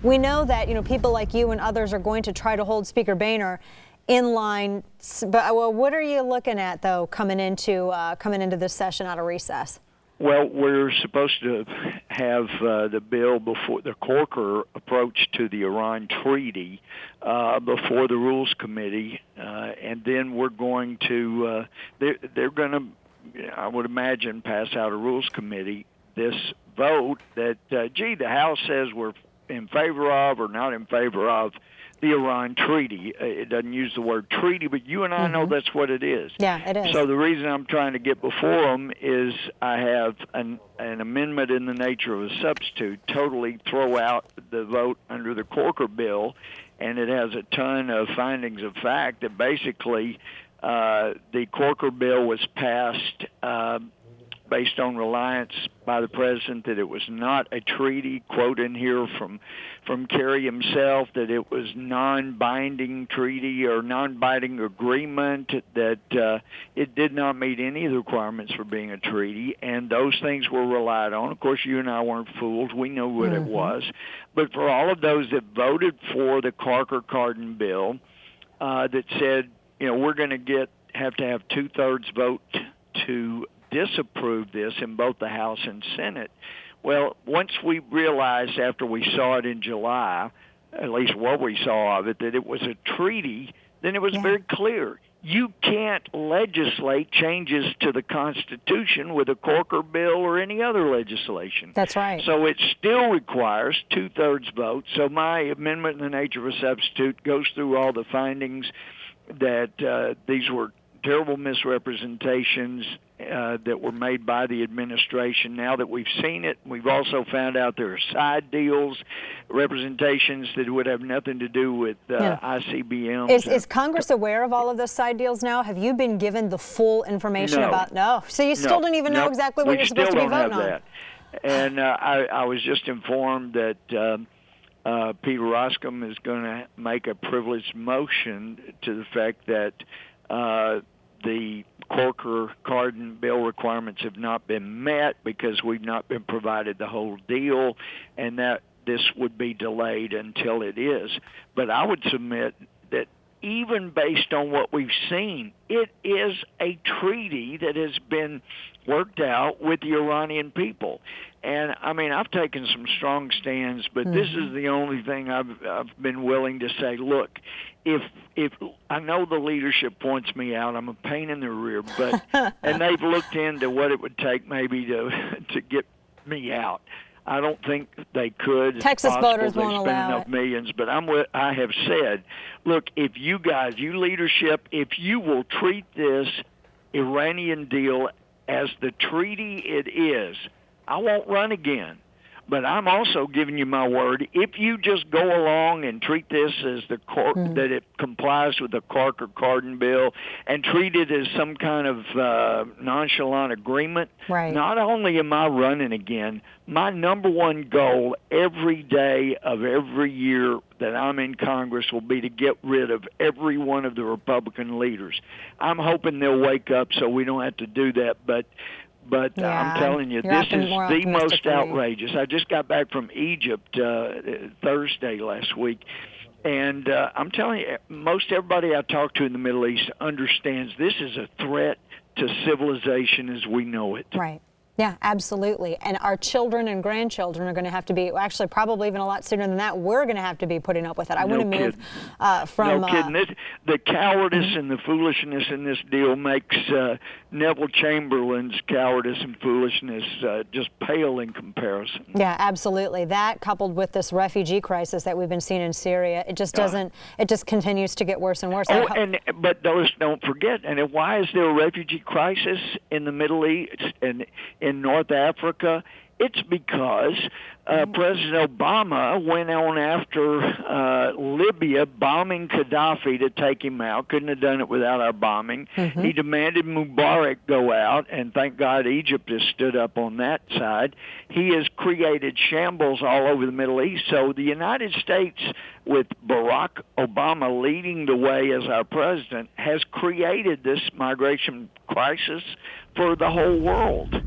We know that, people like you and others are going to try to hold Speaker Boehner in line. But what are you looking at, though, coming into this session out of recess? Well, we're supposed to have the bill before the Corker approach to the Iran treaty before the Rules Committee, and then we're going to they're going to, I would imagine, pass out a Rules Committee this vote that the House says we're in favor of or not in favor of the Iran treaty. It doesn't use the word treaty, but you and I know that's what it is. Yeah, it is. So the reason I'm trying to get before them is I have an amendment in the nature of a substitute, totally throw out the vote under the Corker bill, and it has a ton of findings of fact that basically the Corker bill was passed based on reliance by the president that it was not a treaty, quote in here from Kerry himself, that it was non-binding treaty or non-binding agreement, that it did not meet any of the requirements for being a treaty, and those things were relied on. Of course, you and I weren't fooled. We know what it was. But for all of those that voted for the Corker-Cardin bill that said, we're going to have to have two-thirds vote to disapprove this in both the House and Senate. Well, once we realized after we saw it in July, at least what we saw of it, that it was a treaty, then it was very clear. You can't legislate changes to the Constitution with a Corker bill or any other legislation. That's right. So it still requires two-thirds vote. So my amendment in the nature of a substitute goes through all the findings that these were terrible misrepresentations that were made by the administration. Now that we've seen it, we've also found out there are side deals, representations that would have nothing to do with ICBMs. Is Congress aware of all of those side deals now? Have you been given the full information about? No. So you still don't even know exactly what you're supposed to be voting on? We still don't have that. And I was just informed that Peter Roscom is going to make a privileged motion to the fact that the Corker-Cardin bill requirements have not been met because we've not been provided the whole deal, and that this would be delayed until it is. But I would submit that even based on what we've seen, it is a treaty that has been worked out with the Iranian people. And, I mean, I've taken some strong stands, but this is the only thing I've been willing to say, look, if I know the leadership points me out, I'm a pain in the rear, but and they've looked into what it would take maybe to get me out. I don't think they could. Texas voters won't allow enough millions, but I have said, look, if you guys, you leadership, if you will treat this Iranian deal as the treaty it is, I won't run again. But I'm also giving you my word. If you just go along and treat this as that it complies with the Corker-Cardin bill and treat it as some kind of nonchalant agreement, not only am I running again, my number one goal every day of every year that I'm in Congress will be to get rid of every one of the Republican leaders. I'm hoping they'll wake up so we don't have to do that, but I'm telling you, this is the most outrageous. I just got back from Egypt Thursday last week, and I'm telling you, most everybody I talk to in the Middle East understands this is a threat to civilization as we know it. Right. Yeah, absolutely. And our children and grandchildren are going to have to be, actually probably even a lot sooner than that, we're going to have to be putting up with it. I want to move from... No kidding. The cowardice and the foolishness in this deal makes Neville Chamberlain's cowardice and foolishness just pale in comparison. Yeah, absolutely. That coupled with this refugee crisis that we've been seeing in Syria, it just doesn't, it just continues to get worse and worse. But those don't forget, and why is there a refugee crisis in the Middle East and in North Africa? It's because President Obama went on after Libya, bombing Gaddafi to take him out. Couldn't have done it without our bombing. He demanded Mubarak go out, and thank God Egypt has stood up on that side. He has created shambles all over the Middle East. So the United States, with Barack Obama leading the way as our president, has created this migration crisis for the whole world.